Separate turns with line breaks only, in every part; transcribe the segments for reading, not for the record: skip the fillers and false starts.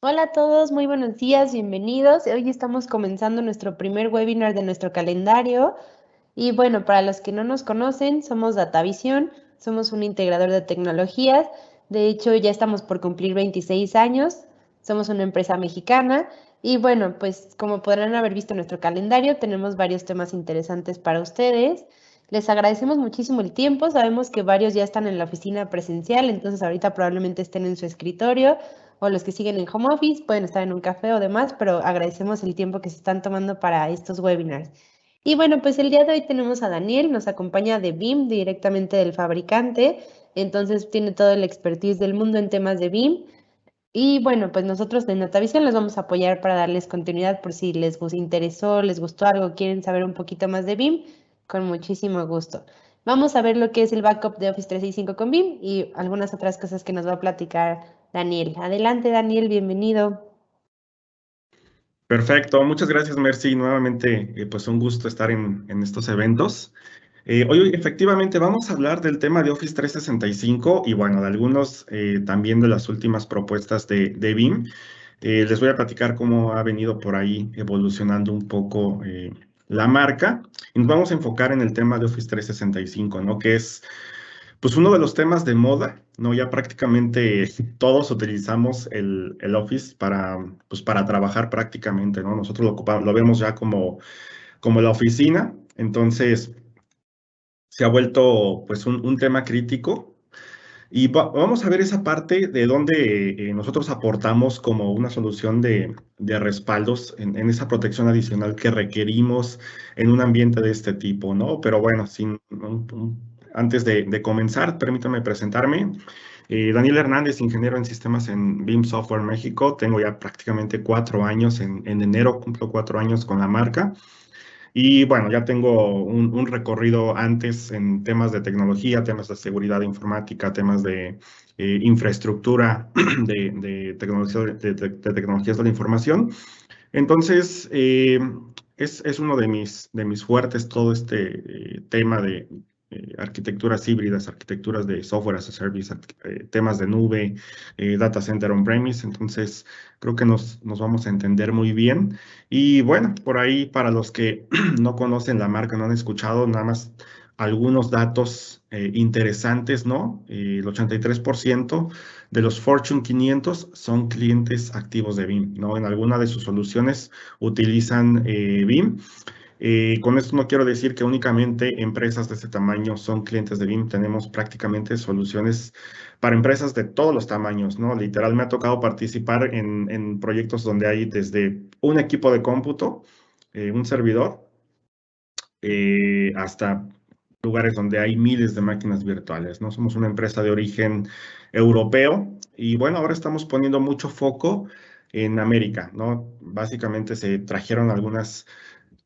Hola a todos, muy buenos días, bienvenidos. Hoy estamos comenzando nuestro primer webinar de nuestro calendario. Y bueno, para los que no nos conocen, somos Datavisión, somos un integrador de tecnologías. De hecho, ya estamos por cumplir 26 años, somos una empresa mexicana. Y bueno, pues como podrán haber visto en nuestro calendario, tenemos varios temas interesantes para ustedes. Les agradecemos muchísimo el tiempo, sabemos que varios ya están en la oficina presencial, entonces ahorita probablemente estén en su escritorio o los que siguen en home office pueden estar en un café o demás, pero agradecemos el tiempo que se están tomando para estos webinars. Y bueno, pues el día de hoy tenemos a Daniel, nos acompaña de BIM, directamente del fabricante, entonces tiene todo el expertise del mundo en temas de BIM. Y bueno, pues nosotros de Notavisión les vamos a apoyar para darles continuidad por si interesó, les gustó algo, quieren saber un poquito más de BIM, con muchísimo gusto. Vamos a ver lo que es el backup de Office 365 con BIM y algunas otras cosas que nos va a platicar Daniel. Adelante, Daniel, bienvenido.
Perfecto, muchas gracias, Mercy. Nuevamente, pues un gusto estar en estos eventos. Hoy efectivamente vamos a hablar del tema de Office 365 y bueno, de algunos también de las últimas propuestas de BIM. Les voy a platicar cómo ha venido por ahí evolucionando un poco la marca y nos vamos a enfocar en el tema de Office 365, ¿no? Que es pues uno de los temas de moda, ¿no? Ya prácticamente todos utilizamos el Office pues, para trabajar prácticamente, ¿no? Nosotros lo vemos ya como la oficina, entonces se ha vuelto pues un tema crítico. Y vamos a ver esa parte de donde nosotros aportamos como una solución de respaldos en esa protección adicional que requerimos en un ambiente de este tipo, ¿no? Pero bueno, antes de comenzar, permítame presentarme. Daniel Hernández, ingeniero en sistemas en BIM Software México. Tengo ya prácticamente 4 años, en enero cumplo 4 años con la marca. Y bueno, ya tengo un recorrido antes en temas de tecnología, temas de seguridad informática, temas de infraestructura de tecnologías de la información. Entonces, es uno de mis fuertes todo este tema de arquitecturas híbridas, arquitecturas de software as a service, temas de nube, data center on-premise. Entonces, creo que nos vamos a entender muy bien. Y bueno, por ahí, para los que no conocen la marca, no han escuchado, nada más algunos datos interesantes, ¿no? El 83% de los Fortune 500 son clientes activos de BIM, ¿no? En alguna de sus soluciones utilizan BIM. Con esto no quiero decir que únicamente empresas de este tamaño son clientes de BIM. Tenemos prácticamente soluciones para empresas de todos los tamaños, ¿no? Literal, me ha tocado participar en proyectos donde hay desde un equipo de cómputo, un servidor, hasta lugares donde hay miles de máquinas virtuales, ¿no? Somos una empresa de origen europeo y bueno, ahora estamos poniendo mucho foco en América, ¿no? Básicamente se trajeron algunas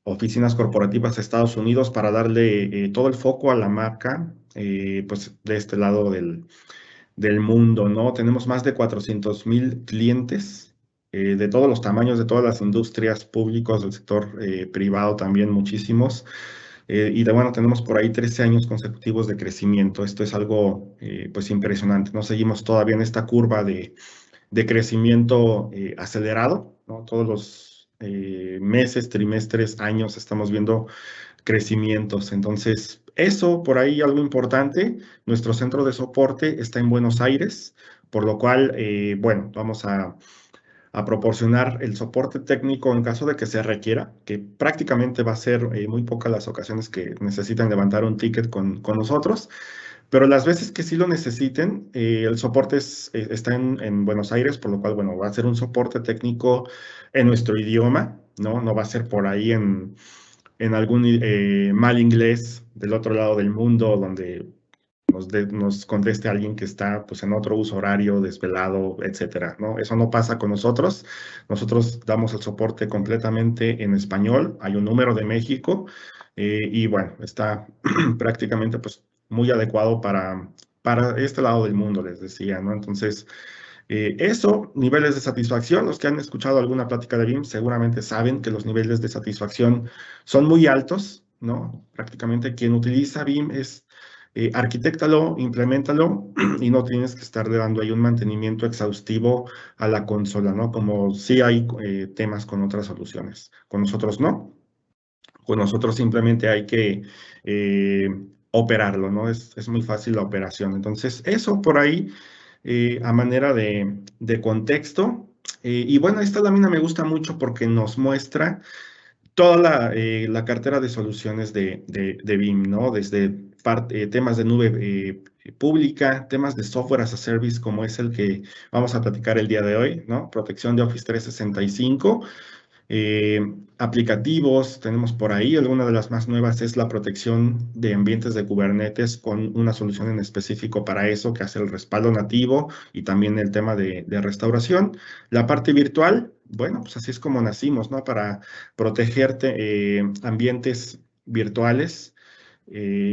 oficinas corporativas a Estados Unidos para darle todo el foco a la marca, pues de este lado del mundo, ¿no? Tenemos más de 400,000 clientes de todos los tamaños, de todas las industrias públicos, del sector privado también muchísimos. Y bueno, tenemos por ahí 13 años consecutivos de crecimiento. Esto es algo pues impresionante, ¿no? Seguimos todavía en esta curva de crecimiento acelerado, ¿no? Todos los meses, trimestres, años estamos viendo crecimientos. Entonces, eso por ahí algo importante. Nuestro centro de soporte está en Buenos Aires, por lo cual, bueno, vamos a proporcionar el soporte técnico en caso de que se requiera, que prácticamente va a ser muy pocas las ocasiones que necesitan levantar un ticket con nosotros, pero las veces que sí lo necesiten, el soporte está en Buenos Aires, por lo cual, bueno, va a ser un soporte técnico en nuestro idioma, ¿no? No va a ser por ahí en algún mal inglés del otro lado del mundo, donde nos conteste alguien que está pues, en otro uso horario, desvelado, etcétera, ¿no? Eso no pasa con nosotros. Nosotros damos el soporte completamente en español. Hay un número de México y bueno, está prácticamente pues muy adecuado para este lado del mundo, les decía, ¿no? Entonces, eso, niveles de satisfacción, los que han escuchado alguna plática de BIM seguramente saben que los niveles de satisfacción son muy altos, ¿no? Prácticamente quien utiliza BIM es arquitéctalo, implementalo y no tienes que estar dando ahí un mantenimiento exhaustivo a la consola, ¿no? Como sí hay temas con otras soluciones. Con nosotros no. Con nosotros simplemente hay que eh, operarlo, ¿no? Es muy fácil la operación. Entonces, eso por ahí a manera de contexto. Y bueno, esta lámina me gusta mucho porque nos muestra toda la cartera de soluciones de BIM, ¿no? Desde temas de nube pública, temas de software as a service, como es el que vamos a platicar el día de hoy, ¿no? Protección de Office 365, eh, aplicativos, tenemos por ahí, alguna de las más nuevas es la protección de ambientes de Kubernetes con una solución en específico para eso que hace el respaldo nativo y también el tema de restauración. La parte virtual, bueno, pues así es como nacimos, ¿no? Para protegerte ambientes virtuales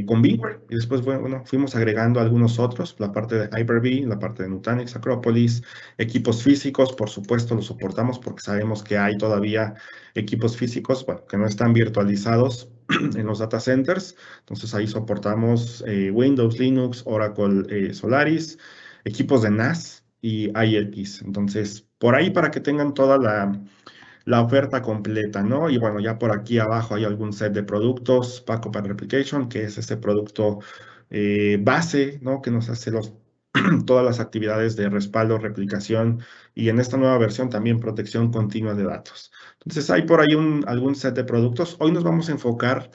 con VMware. Y después, bueno, fuimos agregando algunos otros, la parte de Hyper-V, la parte de Nutanix, Acropolis, equipos físicos, por supuesto, los soportamos porque sabemos que hay todavía equipos físicos, bueno, que no están virtualizados en los data centers. Entonces ahí soportamos Windows, Linux, Oracle, Solaris, equipos de NAS y IX. Entonces, por ahí para que tengan toda la oferta completa, ¿no? Y bueno, ya por aquí abajo hay algún set de productos, Backup and Replication, que es ese producto base, ¿no? Que nos hace todas las actividades de respaldo, replicación y en esta nueva versión también protección continua de datos. Entonces hay por ahí algún set de productos. Hoy nos vamos a enfocar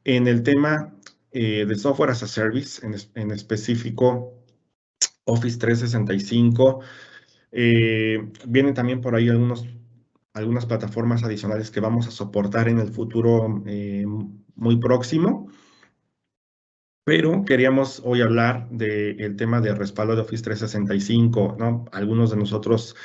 en el tema de Software as a Service, en específico Office 365. Vienen también por ahí algunas plataformas adicionales que vamos a soportar en el futuro muy próximo, pero queríamos hoy hablar del tema de respaldo de Office 365, ¿no? Algunos de nosotros,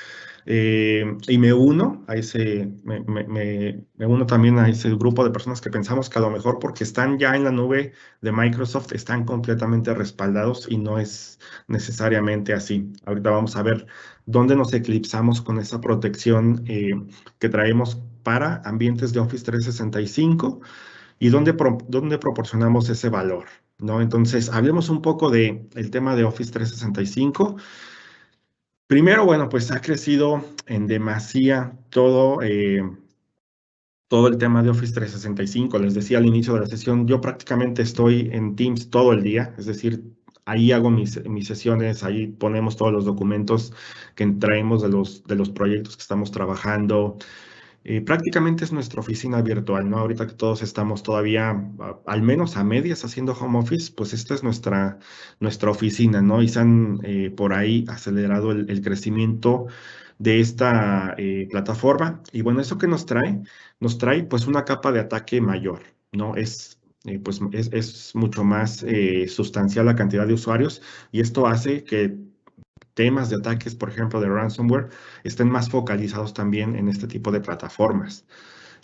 y me uno a me uno también a ese grupo de personas que pensamos que a lo mejor porque están ya en la nube de Microsoft, están completamente respaldados y no es necesariamente así. Ahorita vamos a ver dónde nos eclipsamos con esa protección que traemos para ambientes de Office 365 y dónde proporcionamos ese valor, ¿no? Entonces, hablemos un poco del tema de Office 365. Primero, bueno, pues ha crecido en demasía todo el tema de Office 365. Les decía al inicio de la sesión, yo prácticamente estoy en Teams todo el día, es decir, ahí hago mis sesiones, ahí ponemos todos los documentos que traemos de los proyectos que estamos trabajando. Prácticamente es nuestra oficina virtual, ¿no? Ahorita que todos estamos todavía, al menos a medias, haciendo home office, pues esta es nuestra oficina, ¿no? Y se han por ahí acelerado el crecimiento de esta plataforma. Y bueno, ¿eso qué nos trae? Nos trae pues una capa de ataque mayor, ¿no? Es mucho más sustancial la cantidad de usuarios y esto hace que temas de ataques, por ejemplo, de ransomware, estén más focalizados también en este tipo de plataformas,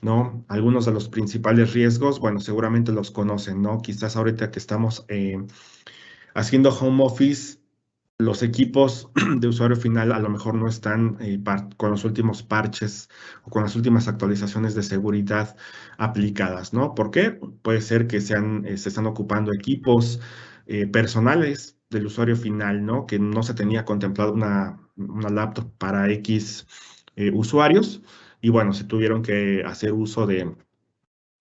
¿no? Algunos de los principales riesgos, bueno, seguramente los conocen, ¿no? Quizás ahorita que estamos haciendo home office, los equipos de usuario final a lo mejor no están con los últimos parches o con las últimas actualizaciones de seguridad aplicadas, ¿no? ¿Por qué? Puede ser que se están ocupando equipos personales del usuario final, ¿no? Que no se tenía contemplado una laptop para X usuarios y bueno, se tuvieron que hacer uso de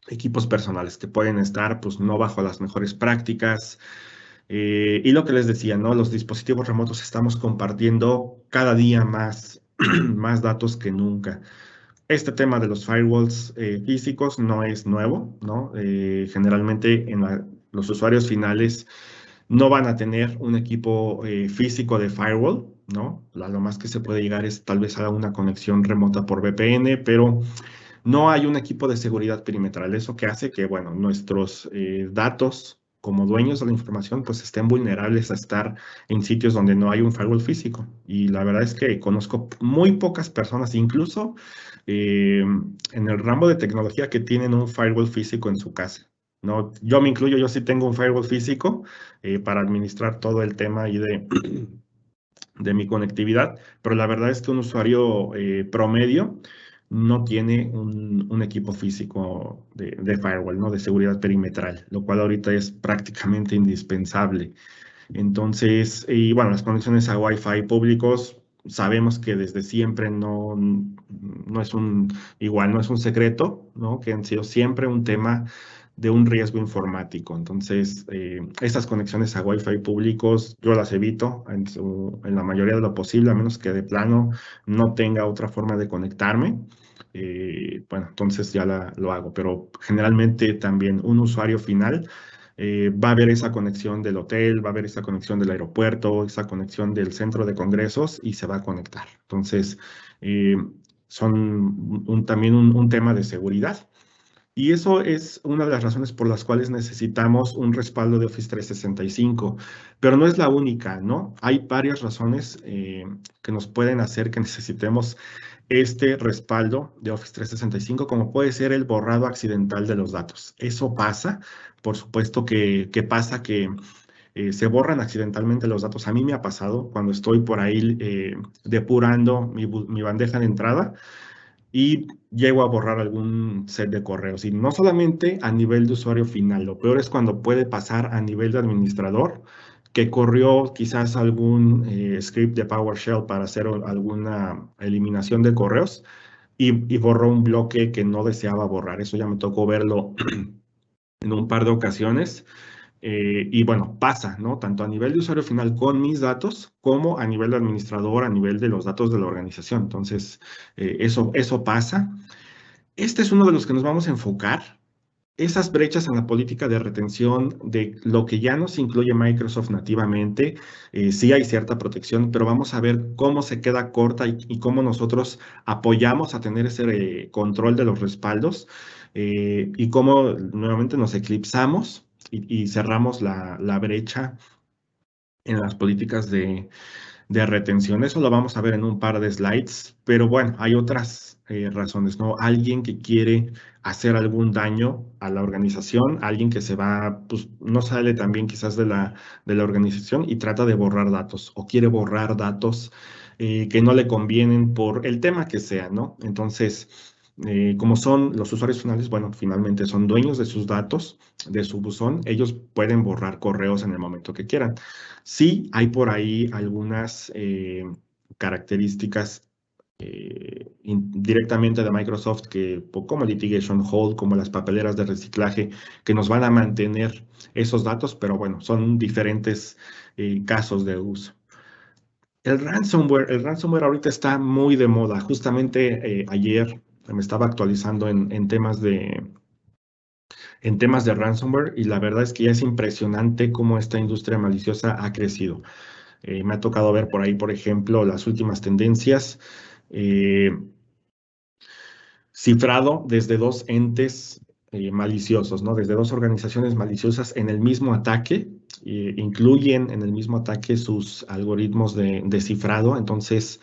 equipos personales que pueden estar pues no bajo las mejores prácticas, y lo que les decía, ¿no? Los dispositivos remotos estamos compartiendo cada día más, más datos que nunca. Este tema de los firewalls físicos no es nuevo, ¿no? Generalmente los usuarios finales no van a tener un equipo físico de firewall, ¿no? A lo más que se puede llegar es tal vez a una conexión remota por VPN, pero no hay un equipo de seguridad perimetral. Eso que hace que, bueno, nuestros datos como dueños de la información, pues estén vulnerables a estar en sitios donde no hay un firewall físico. Y la verdad es que conozco muy pocas personas, incluso en el ramo de tecnología, que tienen un firewall físico en su casa. ¿No? Yo me incluyo, yo sí tengo un firewall físico para administrar todo el tema ahí de mi conectividad, pero la verdad es que un usuario promedio no tiene un equipo físico de firewall, ¿no? De seguridad perimetral, lo cual ahorita es prácticamente indispensable. Entonces, y bueno, las conexiones a Wi-Fi públicos, sabemos que desde siempre no es igual, no es un secreto, ¿no? Que han sido siempre un tema de un riesgo informático. Entonces, esas conexiones a Wi-Fi públicos, yo las evito en la mayoría de lo posible, a menos que de plano no tenga otra forma de conectarme. Bueno, entonces ya lo hago, pero generalmente también un usuario final va a haber esa conexión del hotel, va a haber esa conexión del aeropuerto, esa conexión del centro de congresos y se va a conectar. Entonces, eh, son también un tema de seguridad. Y eso es una de las razones por las cuales necesitamos un respaldo de Office 365, pero no es la única, ¿no? Hay varias razones que nos pueden hacer que necesitemos este respaldo de Office 365, como puede ser el borrado accidental de los datos. Eso pasa, por supuesto que pasa que se borran accidentalmente los datos. A mí me ha pasado cuando estoy por ahí depurando mi bandeja de entrada y llego a borrar algún set de correos. Y no solamente a nivel de usuario final, lo peor es cuando puede pasar a nivel de administrador, que corrió quizás algún script de PowerShell para hacer alguna eliminación de correos y borró un bloque que no deseaba borrar. Eso ya me tocó verlo en un par de ocasiones. Y bueno, pasa, ¿no? Tanto a nivel de usuario final con mis datos, como a nivel de administrador, a nivel de los datos de la organización. Entonces, eso pasa. Este es uno de los que nos vamos a enfocar. Esas brechas en la política de retención de lo que ya nos incluye Microsoft nativamente, sí hay cierta protección, pero vamos a ver cómo se queda corta y cómo nosotros apoyamos a tener ese control de los respaldos y cómo nuevamente nos eclipsamos y cerramos la brecha en las políticas de retención. Eso lo vamos a ver en un par de slides, pero bueno, hay otras razones, ¿no? Alguien que quiere hacer algún daño a la organización, alguien que se va, pues no sale también quizás de la organización y trata de borrar datos o quiere borrar datos que no le convienen por el tema que sea, ¿no? Entonces, como son los usuarios finales, bueno, finalmente son dueños de sus datos, de su buzón, ellos pueden borrar correos en el momento que quieran. Sí, hay por ahí algunas características directamente de Microsoft como Litigation Hold, como las papeleras de reciclaje, que nos van a mantener esos datos, pero bueno, son diferentes casos de uso. El ransomware ahorita está muy de moda. Justamente ayer me estaba actualizando en temas de ransomware y la verdad es que ya es impresionante cómo esta industria maliciosa ha crecido. Me ha tocado ver por ahí, por ejemplo, las últimas tendencias, eh, cifrado desde dos entes maliciosos, ¿no? Desde dos organizaciones maliciosas en el mismo ataque, incluyen en el mismo ataque sus algoritmos de cifrado. Entonces,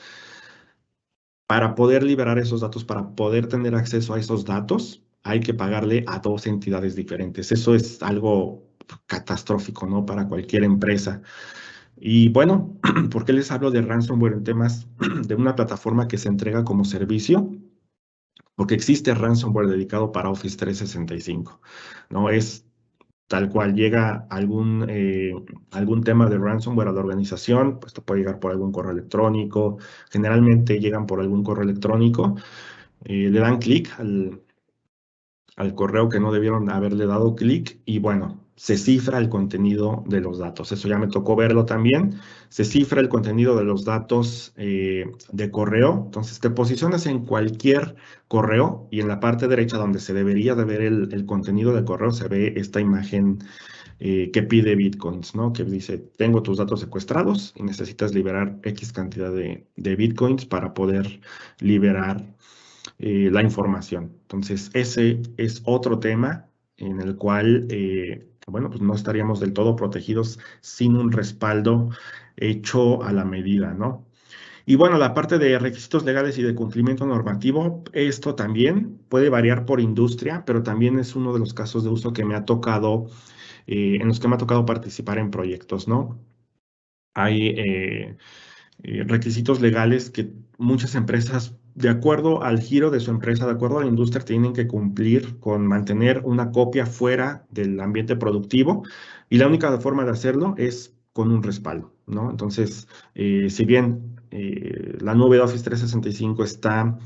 para poder liberar esos datos, para poder tener acceso a esos datos, hay que pagarle a dos entidades diferentes. Eso es algo catastrófico, ¿no? Para cualquier empresa. Y bueno, ¿por qué les hablo de ransomware en temas de una plataforma que se entrega como servicio? Porque existe ransomware dedicado para Office 365, ¿no? Es tal cual llega algún tema de ransomware a la organización, pues te puede llegar por algún correo electrónico, generalmente llegan por algún correo electrónico, le dan clic al correo que no debieron haberle dado clic y bueno, se cifra el contenido de los datos. Eso ya me tocó verlo también. Se cifra el contenido de los datos de correo. Entonces te posicionas en cualquier correo y en la parte derecha donde se debería de ver el contenido del correo se ve esta imagen que pide bitcoins, ¿no? Que dice, tengo tus datos secuestrados y necesitas liberar X cantidad de bitcoins para poder liberar la información. Entonces, ese es otro tema en el cual, bueno, pues no estaríamos del todo protegidos sin un respaldo hecho a la medida, ¿no? Y bueno, la parte de requisitos legales y de cumplimiento normativo, esto también puede variar por industria, pero también es uno de los casos de uso que me ha tocado, en los que me ha tocado participar en proyectos, ¿no? Hay requisitos legales que muchas empresas de acuerdo al giro de su empresa, de acuerdo a la industria, tienen que cumplir con mantener una copia fuera del ambiente productivo y la única forma de hacerlo es con un respaldo, ¿no? Entonces, si bien la nube de Office 365 está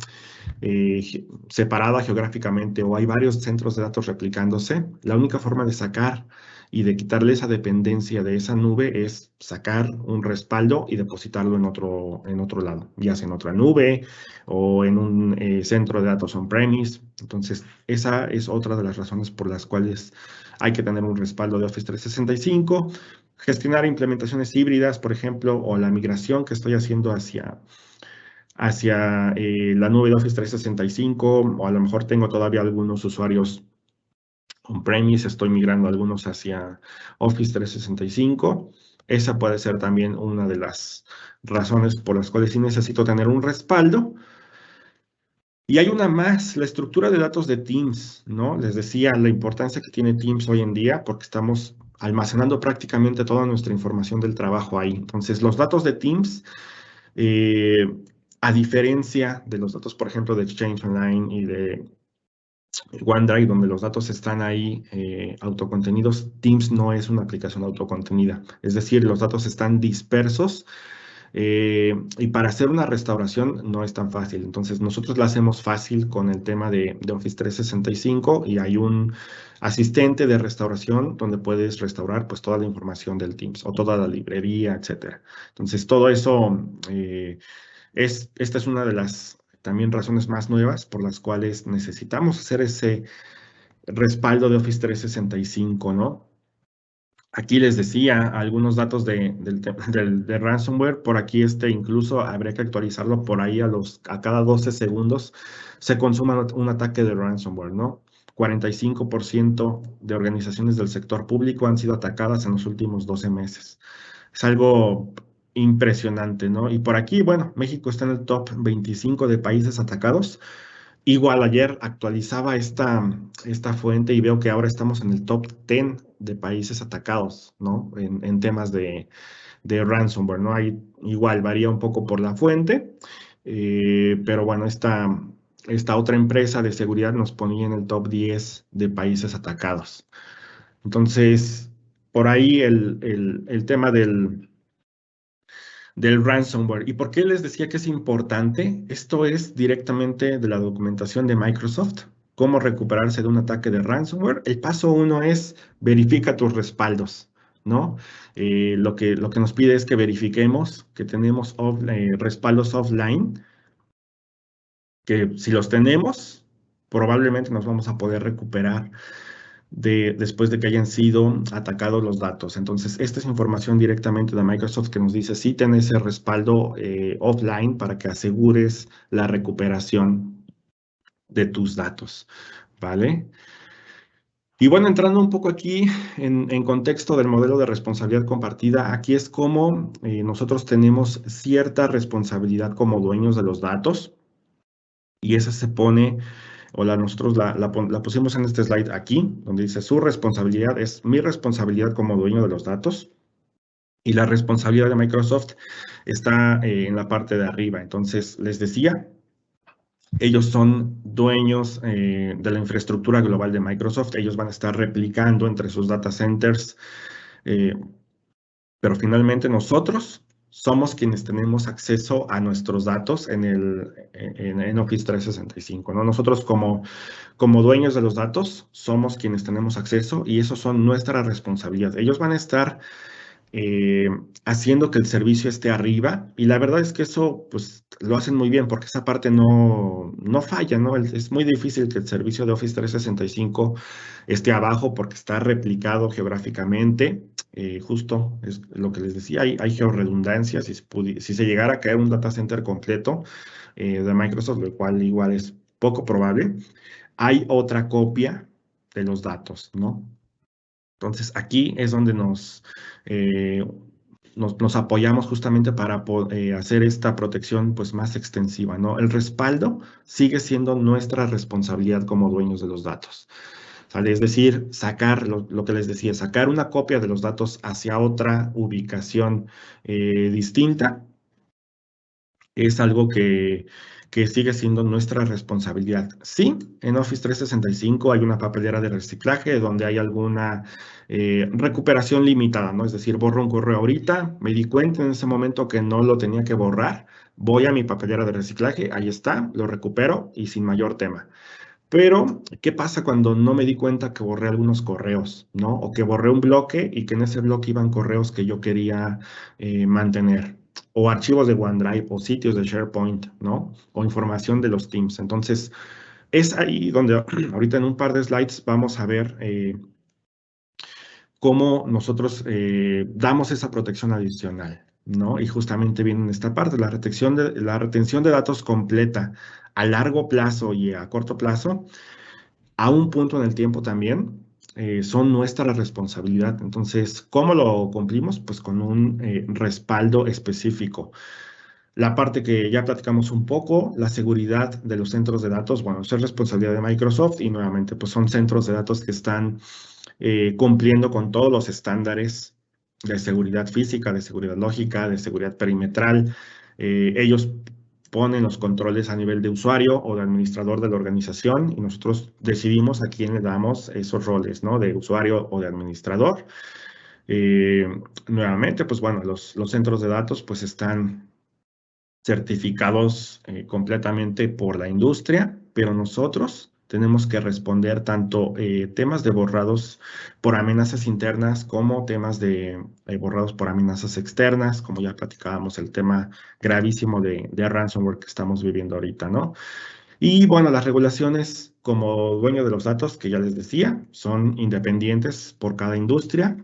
separada geográficamente o hay varios centros de datos replicándose, la única forma de sacar y de quitarle esa dependencia de esa nube es sacar un respaldo y depositarlo en otro lado, ya sea en otra nube o en un centro de datos on-premise. Entonces, esa es otra de las razones por las cuales hay que tener un respaldo de Office 365. Gestionar implementaciones híbridas, por ejemplo, o la migración que estoy haciendo hacia la nube de Office 365, o a lo mejor tengo todavía algunos usuarios on-premise, estoy migrando algunos hacia Office 365. Esa puede ser también una de las razones por las cuales sí necesito tener un respaldo. Y hay una más, la estructura de datos de Teams, ¿no? Les decía la importancia que tiene Teams hoy en día porque estamos almacenando prácticamente toda nuestra información del trabajo ahí. Entonces, los datos de Teams a diferencia de los datos, por ejemplo, de Exchange Online y de OneDrive, donde los datos están ahí autocontenidos, Teams no es una aplicación autocontenida. Es decir, los datos están dispersos y para hacer una restauración no es tan fácil. Entonces, nosotros la hacemos fácil con el tema de Office 365 y hay un asistente de restauración donde puedes restaurar pues toda la información del Teams o toda la librería, etcétera. Entonces, todo eso esta es una de las también razones más nuevas por las cuales necesitamos hacer ese respaldo de Office 365, ¿no? Aquí les decía algunos datos de ransomware. Por aquí incluso habría que actualizarlo por ahí a cada 12 segundos se consuma un ataque de ransomware, ¿no? 45% de organizaciones del sector público han sido atacadas en los últimos 12 meses. Es algo impresionante, ¿no? Y por aquí, bueno, México está en el top 25 de países atacados. Igual ayer actualizaba esta fuente y veo que ahora estamos en el top 10 de países atacados, ¿no? En temas de ransomware, ¿no? Igual varía un poco por la fuente, pero bueno, esta otra empresa de seguridad nos ponía en el top 10 de países atacados. Entonces, por ahí el tema del ransomware. ¿Y por qué les decía que es importante? Esto es directamente de la documentación de Microsoft. Cómo recuperarse de un ataque de ransomware. El paso 1 es verifica tus respaldos, ¿no? Lo que nos pide es que verifiquemos que tenemos respaldos offline, que si los tenemos, probablemente nos vamos a poder recuperar después de que hayan sido atacados los datos. Entonces, esta es información directamente de Microsoft que nos dice si tienes ese respaldo offline para que asegures la recuperación de tus datos, ¿vale? Y bueno, entrando un poco aquí en contexto del modelo de responsabilidad compartida, aquí es como nosotros tenemos cierta responsabilidad como dueños de los datos y esa se pone nosotros la pusimos en este slide aquí, donde dice su responsabilidad es mi responsabilidad como dueño de los datos y la responsabilidad de Microsoft está en la parte de arriba. Entonces, les decía, ellos son dueños de la infraestructura global de Microsoft. Ellos van a estar replicando entre sus data centers, pero finalmente nosotros somos quienes tenemos acceso a nuestros datos en Office 365, ¿no? Nosotros como dueños de los datos somos quienes tenemos acceso y eso son nuestra responsabilidad. Ellos van a estar haciendo que el servicio esté arriba y la verdad es que eso pues lo hacen muy bien porque esa parte no falla, ¿no? Es muy difícil que el servicio de Office 365 esté abajo porque está replicado geográficamente. Justo es lo que les decía, hay georredundancia. Si se llegara a caer un data center completo de Microsoft, lo cual igual es poco probable, hay otra copia de los datos, ¿no? Entonces, aquí es donde nos apoyamos justamente para hacer esta protección pues, más extensiva, ¿no? El respaldo sigue siendo nuestra responsabilidad como dueños de los datos, ¿sale? Es decir, sacar, lo que les decía, sacar una copia de los datos hacia otra ubicación distinta es algo que que sigue siendo nuestra responsabilidad. Sí, en Office 365 hay una papelera de reciclaje donde hay alguna recuperación limitada, ¿no? Es decir, borro un correo ahorita, me di cuenta en ese momento que no lo tenía que borrar, voy a mi papelera de reciclaje, ahí está, lo recupero y sin mayor tema. Pero, ¿qué pasa cuando no me di cuenta que borré algunos correos, ¿no? O que borré un bloque y que en ese bloque iban correos que yo quería mantener, o archivos de OneDrive, o sitios de SharePoint, ¿no? O información de los Teams. Entonces, es ahí donde ahorita en un par de slides vamos a ver cómo nosotros damos esa protección adicional, ¿no? Y justamente viene en esta parte, la retención de datos completa a largo plazo y a corto plazo a un punto en el tiempo también, son nuestra responsabilidad. Entonces, ¿cómo lo cumplimos? Pues con un respaldo específico. La parte que ya platicamos un poco, la seguridad de los centros de datos, bueno, eso es responsabilidad de Microsoft y nuevamente, pues son centros de datos que están cumpliendo con todos los estándares de seguridad física, de seguridad lógica, de seguridad perimetral. Ellos ponen los controles a nivel de usuario o de administrador de la organización y nosotros decidimos a quién le damos esos roles, ¿no? De usuario o de administrador. Eh, Nuevamente, pues bueno, los centros de datos pues están certificados completamente por la industria, pero nosotros tenemos que responder tanto temas de borrados por amenazas internas como temas de borrados por amenazas externas, como ya platicábamos el tema gravísimo de ransomware que estamos viviendo ahorita, ¿no? Y bueno, las regulaciones como dueño de los datos, que ya les decía, son independientes por cada industria.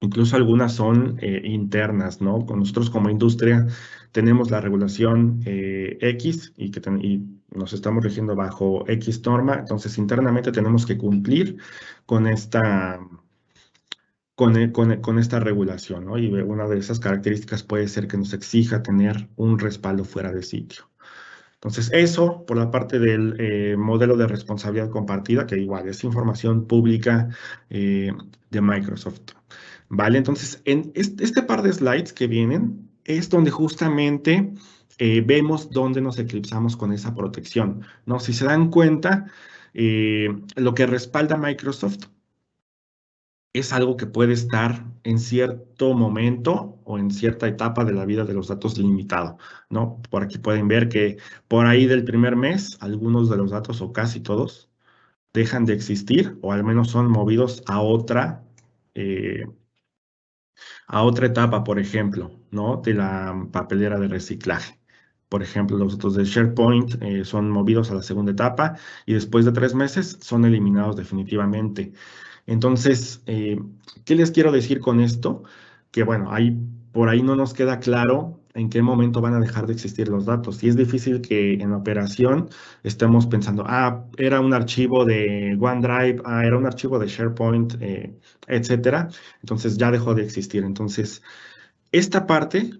Incluso algunas son internas, ¿no? Con nosotros como industria tenemos la regulación X y nos estamos rigiendo bajo X norma, entonces internamente tenemos que cumplir con con esta regulación, ¿no? Y una de esas características puede ser que nos exija tener un respaldo fuera de sitio. Entonces, eso por la parte del modelo de responsabilidad compartida, que igual es información pública de Microsoft. Vale, entonces, en este par de slides que vienen es donde justamente vemos dónde nos eclipsamos con esa protección, ¿no? Si se dan cuenta, lo que respalda Microsoft es algo que puede estar en cierto momento o en cierta etapa de la vida de los datos limitado, ¿no? Por aquí pueden ver que por ahí del primer mes, algunos de los datos o casi todos dejan de existir o al menos son movidos a otra etapa, por ejemplo, ¿no? De la papelera de reciclaje. Por ejemplo, los datos de SharePoint son movidos a la segunda etapa y después de 3 meses son eliminados definitivamente. Entonces, ¿qué les quiero decir con esto? Que bueno, por ahí no nos queda claro en qué momento van a dejar de existir los datos. Y es difícil que en la operación estemos pensando, era un archivo de OneDrive, era un archivo de SharePoint, etcétera. Entonces ya dejó de existir. Entonces, esta parte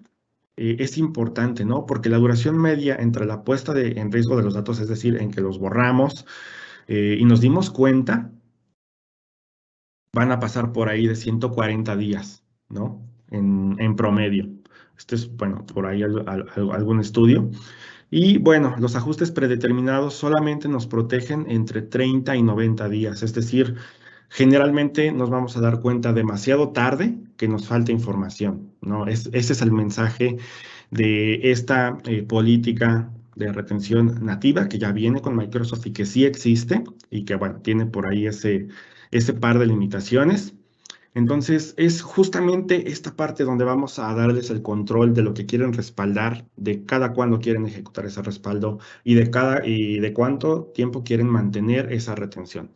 es importante, ¿no? Porque la duración media entre la puesta en riesgo de los datos, es decir, en que los borramos y nos dimos cuenta, van a pasar por ahí de 140 días, ¿no? En promedio. Este es, bueno, por ahí algún estudio. Y bueno, los ajustes predeterminados solamente nos protegen entre 30 y 90 días, es decir, generalmente nos vamos a dar cuenta demasiado tarde que nos falta información, ¿no? Ese es el mensaje de esta política de retención nativa que ya viene con Microsoft y que sí existe y que, bueno, tiene por ahí ese par de limitaciones. Entonces, es justamente esta parte donde vamos a darles el control de lo que quieren respaldar, de cada cuándo quieren ejecutar ese respaldo y de cuánto tiempo quieren mantener esa retención.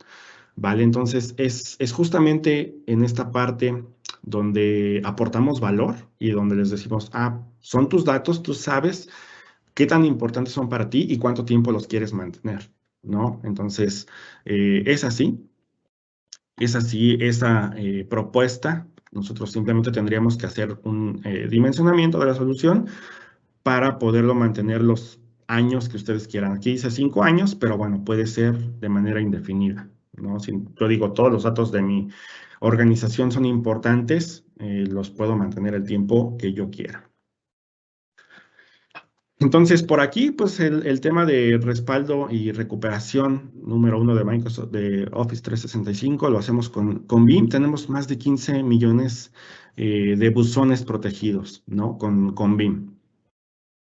¿Vale? Entonces, es justamente en esta parte donde aportamos valor y donde les decimos, son tus datos, tú sabes qué tan importantes son para ti y cuánto tiempo los quieres mantener, ¿no? Entonces, es así. Es así esa propuesta. Nosotros simplemente tendríamos que hacer un dimensionamiento de la solución para poderlo mantener los años que ustedes quieran. Aquí dice 5 años, pero bueno, puede ser de manera indefinida, ¿no? Si yo digo todos los datos de mi organización son importantes, los puedo mantener el tiempo que yo quiera. Entonces, por aquí, pues el tema de respaldo y recuperación número uno de Microsoft, de Office 365, lo hacemos con BIM. Tenemos más de 15 millones de buzones protegidos, ¿no? Con BIM.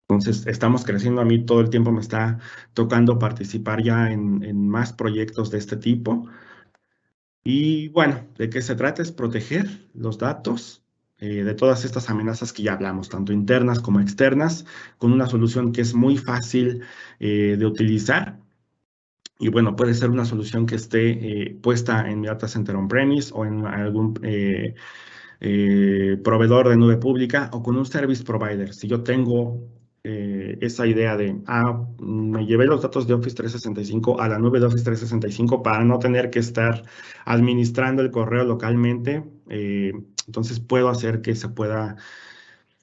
Entonces, estamos creciendo. A mí todo el tiempo me está tocando participar ya en más proyectos de este tipo. Y bueno, ¿de qué se trata? Es proteger los datos de todas estas amenazas que ya hablamos, tanto internas como externas, con una solución que es muy fácil de utilizar. Y bueno, puede ser una solución que esté puesta en mi data center on-premise o en algún proveedor de nube pública o con un service provider. Si yo tengo esa idea de, me llevé los datos de Office 365 a la nube de Office 365 para no tener que estar administrando el correo localmente, entonces puedo hacer que se pueda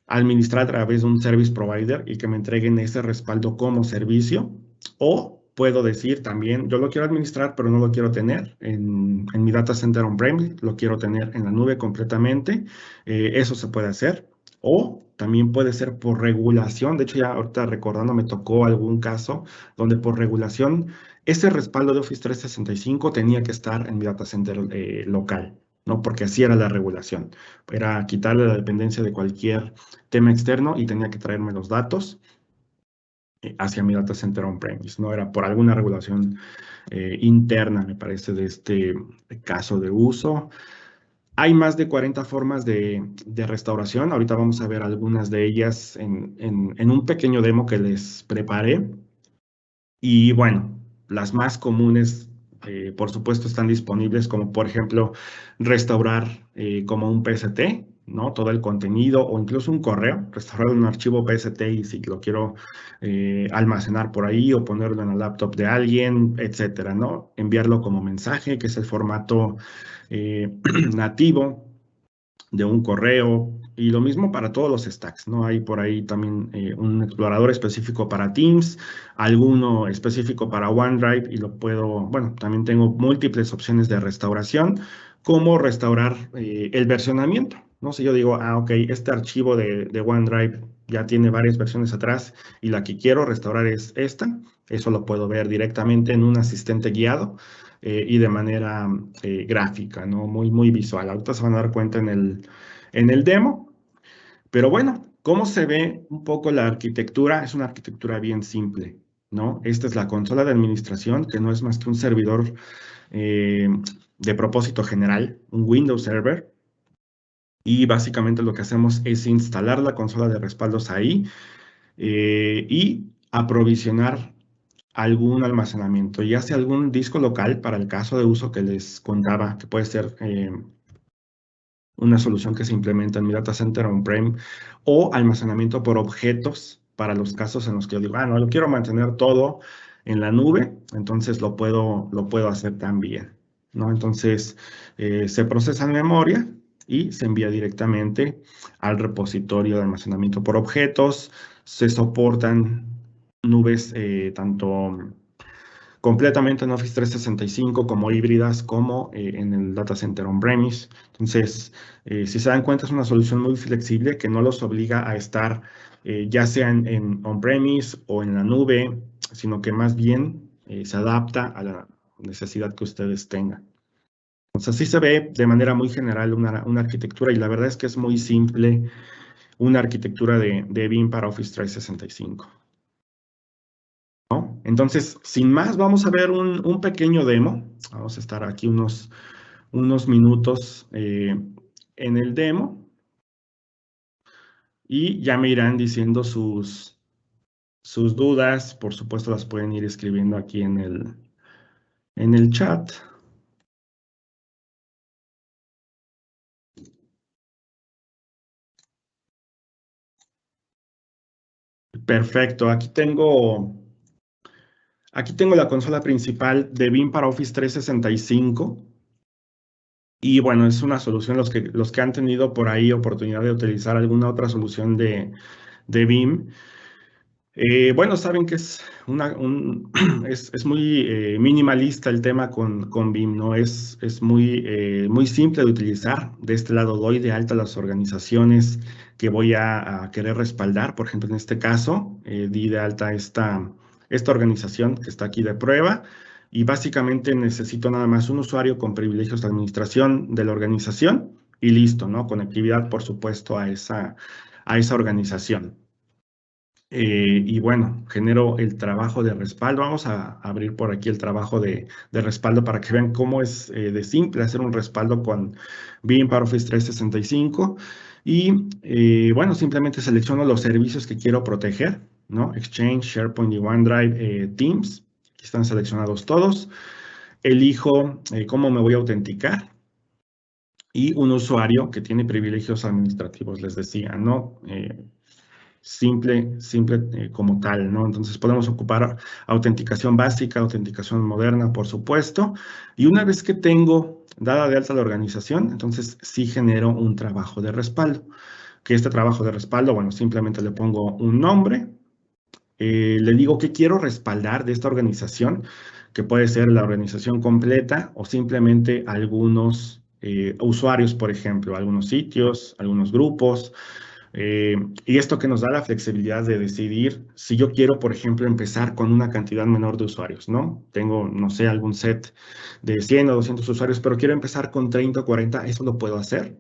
administrar a través de un service provider y que me entreguen ese respaldo como servicio. O puedo decir también, yo lo quiero administrar, pero no lo quiero tener en mi data center on-prem, lo quiero tener en la nube completamente. Eso se puede hacer. O también puede ser por regulación. De hecho, ya ahorita recordando, me tocó algún caso donde por regulación ese respaldo de Office 365 tenía que estar en mi data center local, ¿no? Porque así era la regulación. Era quitarle la dependencia de cualquier tema externo y tenía que traerme los datos hacia mi data center on-premise, ¿no? Era por alguna regulación interna, me parece, de este caso de uso. Hay más de 40 formas de restauración. Ahorita vamos a ver algunas de ellas en un pequeño demo que les preparé. Y bueno, las más comunes, por supuesto, están disponibles, como por ejemplo, restaurar como un PST, ¿no? Todo el contenido o incluso un correo, restaurar un archivo PST y si lo quiero almacenar por ahí o ponerlo en la laptop de alguien, etcétera, ¿no? Enviarlo como mensaje, que es el formato nativo de un correo y lo mismo para todos los stacks, ¿no? Hay por ahí también un explorador específico para Teams, alguno específico para OneDrive y lo puedo, bueno, también tengo múltiples opciones de restauración, como restaurar el versionamiento, ¿no? Si yo digo, ok, este archivo de OneDrive ya tiene varias versiones atrás y la que quiero restaurar es esta, eso lo puedo ver directamente en un asistente guiado y de manera gráfica, ¿no? Muy visual. Ahorita se van a dar cuenta en el demo. Pero bueno, ¿cómo se ve un poco la arquitectura? Es una arquitectura bien simple, ¿no? Esta es la consola de administración, que no es más que un servidor eh, de propósito general, un Windows Server. Y básicamente lo que hacemos es instalar la consola de respaldos ahí y aprovisionar algún almacenamiento, ya sea algún disco local para el caso de uso que les contaba, que puede ser una solución que se implementa en mi data center on-prem, o almacenamiento por objetos para los casos en los que yo digo, no, yo quiero mantener todo en la nube, entonces lo puedo hacer también, ¿no? Entonces, se procesa en memoria y se envía directamente al repositorio de almacenamiento por objetos. Se soportan nubes tanto completamente en Office 365 como híbridas, como en el data center on-premise. Entonces, si se dan cuenta, es una solución muy flexible que no los obliga a estar ya sea en on-premise o en la nube, sino que más bien se adapta a la necesidad que ustedes tengan. Entonces, así se ve de manera muy general una arquitectura y la verdad es que es muy simple una arquitectura de BIM para Office 365. ¿No? Entonces, sin más, vamos a ver un pequeño demo. Vamos a estar aquí unos minutos en el demo y ya me irán diciendo sus dudas. Por supuesto, las pueden ir escribiendo aquí en el chat. Perfecto, aquí tengo la consola principal de BIM para Office 365. Y bueno, es una solución, los que han tenido por ahí oportunidad de utilizar alguna otra solución de BIM, Bueno, saben que es, es muy minimalista el tema con BIM, ¿no? Es muy, muy simple de utilizar. De este lado doy de alta las organizaciones que voy a querer respaldar. Por ejemplo, en este caso, di de alta esta organización que está aquí de prueba y básicamente necesito nada más un usuario con privilegios de administración de la organización y listo, ¿no? Conectividad, por supuesto, a esa organización. Y bueno, genero el trabajo de respaldo. Vamos a abrir por aquí el trabajo de respaldo para que vean cómo es de simple hacer un respaldo con BIM para Office 365. Y bueno, simplemente selecciono los servicios que quiero proteger, ¿no? Exchange, SharePoint y OneDrive, Teams. Aquí están seleccionados todos. Elijo cómo me voy a autenticar. Y un usuario que tiene privilegios administrativos, les decía, ¿no? Simple como tal, ¿no? Entonces podemos ocupar autenticación básica, autenticación moderna, por supuesto. Y una vez que tengo dada de alta la organización, entonces sí genero un trabajo de respaldo. Que este trabajo de respaldo, bueno, simplemente le pongo un nombre, le digo que quiero respaldar de esta organización, que puede ser la organización completa o simplemente algunos usuarios, por ejemplo, algunos sitios, algunos grupos. Y esto que nos da la flexibilidad de decidir si yo quiero, por ejemplo, empezar con una cantidad menor de usuarios, ¿no? Tengo, no sé, algún set de 100 o 200 usuarios, pero quiero empezar con 30 o 40, eso lo puedo hacer,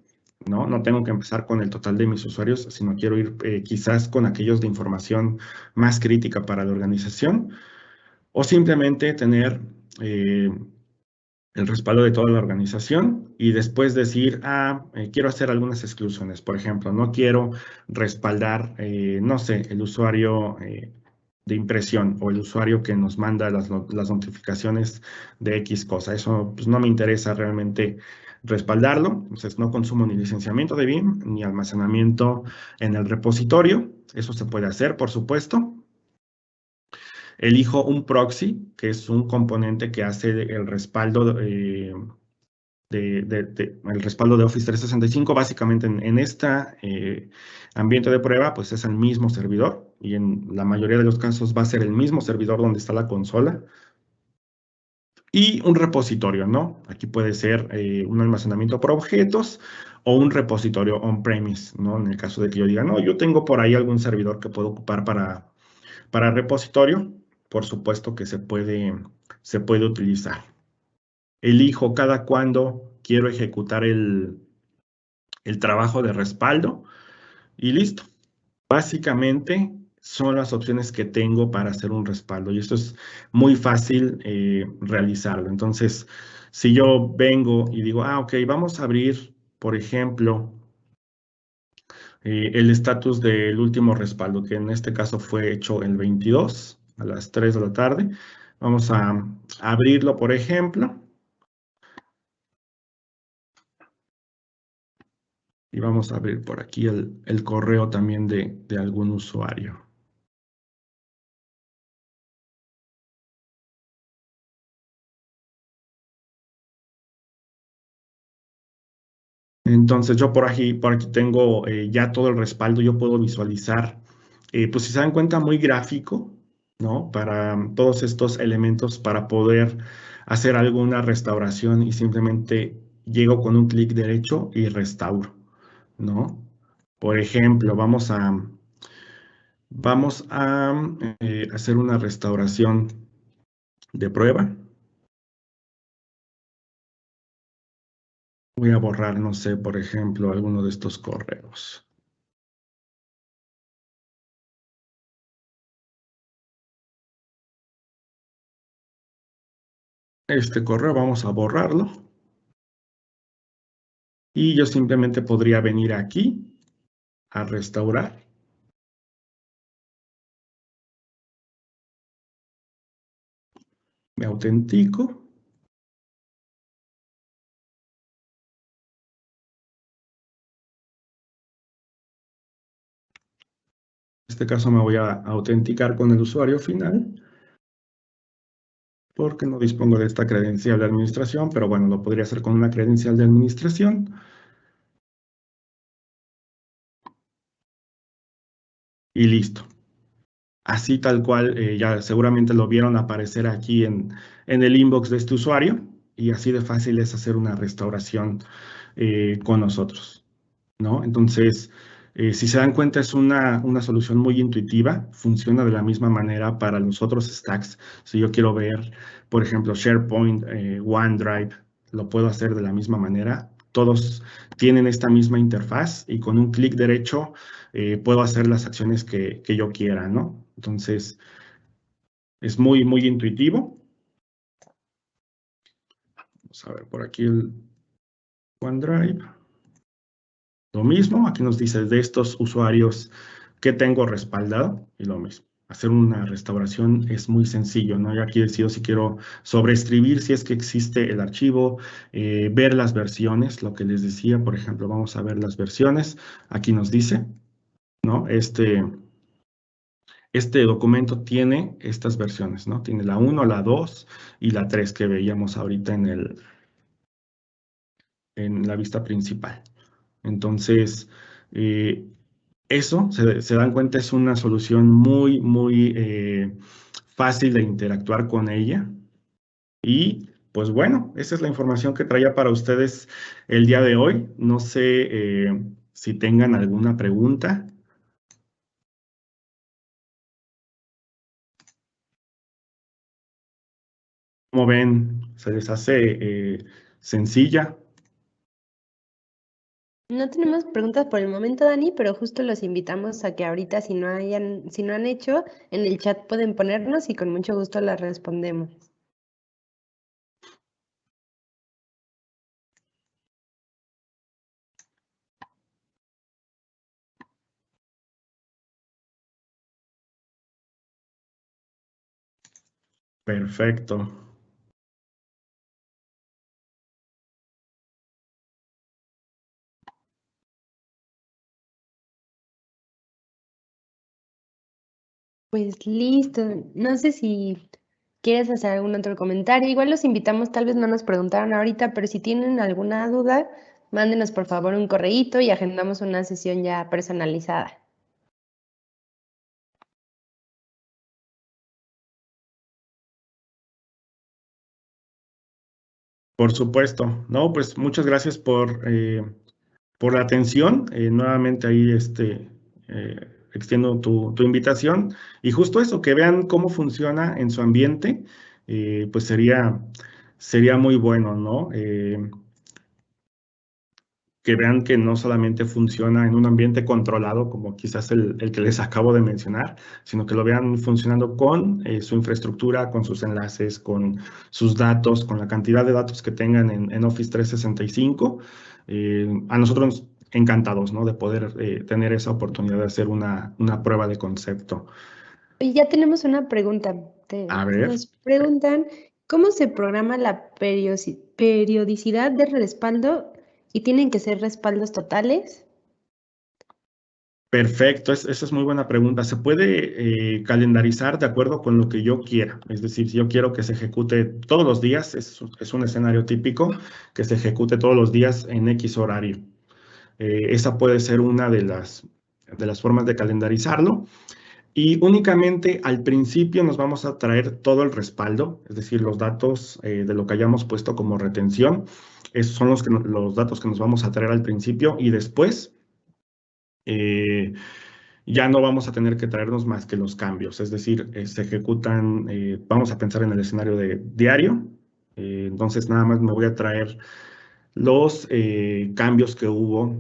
¿no? No tengo que empezar con el total de mis usuarios, sino quiero ir quizás con aquellos de información más crítica para la organización, o simplemente tener el respaldo de toda la organización y después decir, quiero hacer algunas exclusiones. Por ejemplo, no quiero respaldar, no sé, el usuario de impresión o el usuario que nos manda las notificaciones de X cosa. Eso pues, no me interesa realmente respaldarlo. Entonces, no consumo ni licenciamiento de BIM ni almacenamiento en el repositorio. Eso se puede hacer, por supuesto. Elijo un proxy, que es un componente que hace el respaldo el respaldo de Office 365. Básicamente en este ambiente de prueba, pues es el mismo servidor y en la mayoría de los casos va a ser el mismo servidor donde está la consola. Y un repositorio, ¿no? Aquí puede ser un almacenamiento por objetos o un repositorio on-premise, ¿no? En el caso de que yo diga, no, yo tengo por ahí algún servidor que puedo ocupar para repositorio, por supuesto que se puede utilizar. Elijo cada cuándo quiero ejecutar el trabajo de respaldo y listo. Básicamente son las opciones que tengo para hacer un respaldo y esto es muy fácil realizarlo. Entonces, si yo vengo y digo, ok, vamos a abrir, por ejemplo, el estatus del último respaldo, que en este caso fue hecho el 22 a las 3 de la tarde. Vamos a abrirlo, por ejemplo. Y vamos a abrir por aquí el correo también de algún usuario. Entonces yo por aquí tengo ya todo el respaldo, yo puedo visualizar, pues si se dan cuenta, muy gráfico, ¿no? Para todos estos elementos para poder hacer alguna restauración y simplemente llego con un clic derecho y restauro, ¿no? Por ejemplo, vamos a hacer una restauración de prueba. Voy a borrar, no sé, por ejemplo, alguno de estos correos. Este correo vamos a borrarlo. Y yo simplemente podría venir aquí a restaurar. Me autentico. En este caso me voy a autenticar con el usuario final porque no dispongo de esta credencial de administración, pero bueno, lo podría hacer con una credencial de administración. Y listo. así tal cual, ya seguramente lo vieron aparecer aquí en el inbox de este usuario y así de fácil es hacer una restauración con nosotros, ¿no? Entonces, si se dan cuenta, es una solución muy intuitiva, funciona de la misma manera para los otros stacks. Si yo quiero ver, por ejemplo, SharePoint, OneDrive, lo puedo hacer de la misma manera. Todos tienen esta misma interfaz y con un clic derecho puedo hacer las acciones que yo quiera, ¿no? Entonces, es muy, muy intuitivo. Vamos a ver por aquí el OneDrive. Lo mismo, aquí nos dice de estos usuarios que tengo respaldado y lo mismo. Hacer una restauración es muy sencillo, ¿no? Yo aquí decido si quiero sobreescribir, si es que existe el archivo, ver las versiones, lo que les decía, por ejemplo, vamos a ver las versiones. Aquí nos dice, ¿no? Este documento tiene estas versiones, ¿no? Tiene la 1, la 2 y la 3 que veíamos ahorita en la vista principal. Entonces, eso, se dan cuenta, es una solución muy, muy fácil de interactuar con ella. Y pues bueno, esa es la información que traía para ustedes el día de hoy. No sé si tengan alguna pregunta. Como ven, se les hace sencilla.
No tenemos preguntas por el momento, Dani, pero justo los invitamos a que ahorita si no han hecho, en el chat pueden ponernos y con mucho gusto las respondemos.
Perfecto.
Pues listo. No sé si quieres hacer algún otro comentario. Igual los invitamos, tal vez no nos preguntaron ahorita, pero si tienen alguna duda, mándenos por favor un correíto y agendamos una sesión ya personalizada.
Por supuesto. No, pues muchas gracias por la atención. Nuevamente ahí extiendo tu invitación. Y justo eso, que vean cómo funciona en su ambiente, pues sería muy bueno, ¿no? Que vean que no solamente funciona en un ambiente controlado, como quizás el que les acabo de mencionar, sino que lo vean funcionando con su infraestructura, con sus enlaces, con sus datos, con la cantidad de datos que tengan en Office 365. A nosotros encantados, ¿no? De poder tener esa oportunidad de hacer una prueba de concepto.
Y ya tenemos una pregunta.
A ver.
Nos preguntan, ¿cómo se programa la periodicidad de respaldo y tienen que ser respaldos totales?
Perfecto, esa es muy buena pregunta. Se puede calendarizar de acuerdo con lo que yo quiera. Es decir, si yo quiero que se ejecute todos los días, es un escenario típico, que se ejecute todos los días en X horario. Esa puede ser una de las formas de calendarizarlo. Y únicamente al principio nos vamos a traer todo el respaldo, es decir, los datos de lo que hayamos puesto como retención. Esos son los datos que nos vamos a traer al principio y después ya no vamos a tener que traernos más que los cambios, es decir, se ejecutan, vamos a pensar en el escenario de diario, entonces nada más me voy a traer los cambios que hubo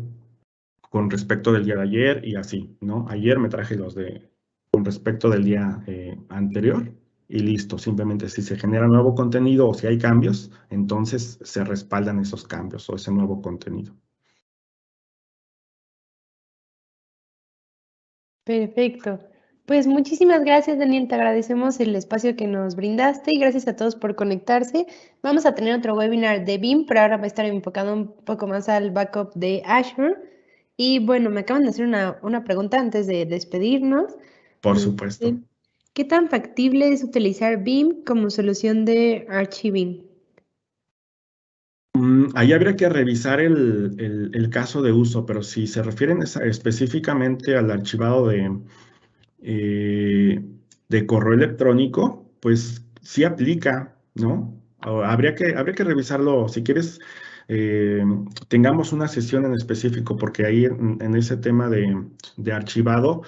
con respecto del día de ayer y así, ¿no? Ayer me traje con respecto del día anterior y listo, simplemente si se genera nuevo contenido o si hay cambios, entonces se respaldan esos cambios o ese nuevo contenido.
Perfecto. Pues muchísimas gracias, Daniel. Te agradecemos el espacio que nos brindaste y gracias a todos por conectarse. Vamos a tener otro webinar de BIM, pero ahora va a estar enfocado un poco más al backup de Azure. Y bueno, me acaban de hacer una pregunta antes de despedirnos.
Por
Nos
supuesto.
dicen, ¿qué tan factible es utilizar BIM como solución de archiving?
Ahí habría que revisar el caso de uso, pero si se refieren específicamente al archivado de correo electrónico, pues sí aplica, ¿no? Habría que revisarlo. Si quieres, eh, tengamos una sesión en específico, porque ahí en ese tema de archivado,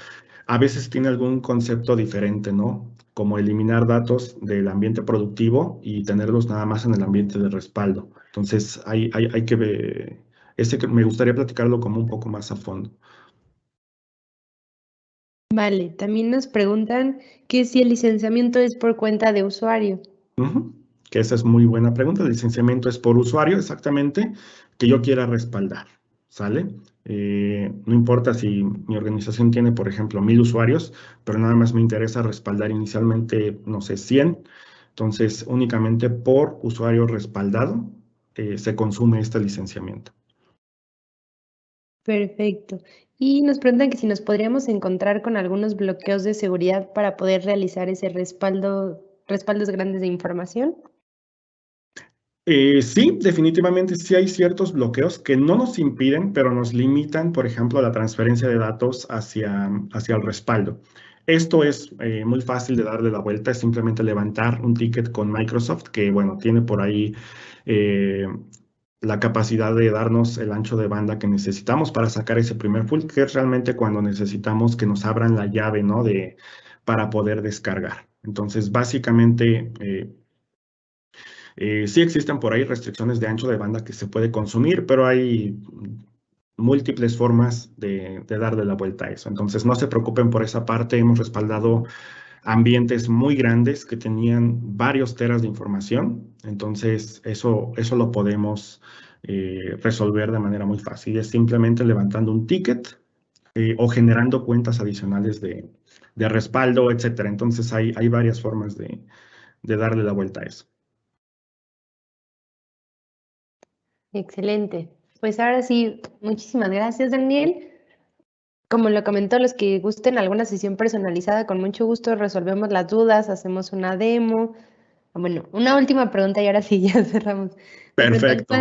a veces tiene algún concepto diferente, ¿no? Como eliminar datos del ambiente productivo y tenerlos nada más en el ambiente de respaldo. Entonces, hay que ver, ese que me gustaría platicarlo como un poco más a fondo.
Vale, también nos preguntan que si el licenciamiento es por cuenta de usuario.
Ujú. Que esa es muy buena pregunta. El licenciamiento es por usuario, exactamente, que yo quiera respaldar, ¿sale? No importa si mi organización tiene, por ejemplo, 1,000 usuarios, pero nada más me interesa respaldar inicialmente, no sé, 100. Entonces, únicamente por usuario respaldado se consume este licenciamiento.
Perfecto. Y nos preguntan que si nos podríamos encontrar con algunos bloqueos de seguridad para poder realizar ese respaldos grandes de información.
Sí, definitivamente sí hay ciertos bloqueos que no nos impiden, pero nos limitan, por ejemplo, la transferencia de datos hacia el respaldo. Esto es muy fácil de darle la vuelta, es simplemente levantar un ticket con Microsoft, que bueno, tiene por ahí eh, la capacidad de darnos el ancho de banda que necesitamos para sacar ese primer pull, que es realmente cuando necesitamos que nos abran la llave, ¿no? Para poder descargar. Entonces, básicamente, sí existen por ahí restricciones de ancho de banda que se puede consumir, pero hay múltiples formas de darle la vuelta a eso. Entonces, no se preocupen por esa parte. Hemos respaldado ambientes muy grandes que tenían varios teras de información. Entonces, eso lo podemos resolver de manera muy fácil. Es simplemente levantando un ticket o generando cuentas adicionales de respaldo, etcétera. Entonces, hay varias formas de darle la vuelta a eso.
Excelente. Pues ahora sí, muchísimas gracias, Daniel. Como lo comentó, los que gusten alguna sesión personalizada, con mucho gusto resolvemos las dudas, hacemos una demo. Bueno, una última pregunta y ahora sí ya cerramos. Nos preguntan,
Perfecto.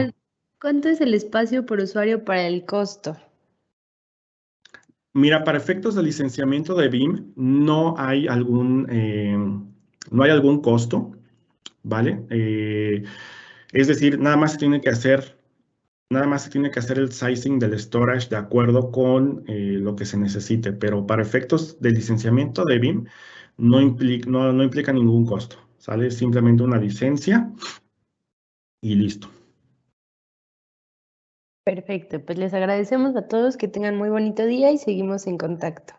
¿cuánto es el espacio por usuario para el costo?
Mira, para efectos de licenciamiento de BIM no hay algún costo, ¿vale? Es decir, nada más se tiene que hacer el sizing del storage de acuerdo con lo que se necesite, pero para efectos de licenciamiento de BIM no implica ningún costo, ¿sale? Es simplemente una licencia y listo.
Perfecto, pues les agradecemos a todos, que tengan muy bonito día y seguimos en contacto.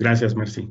Gracias, Mercy.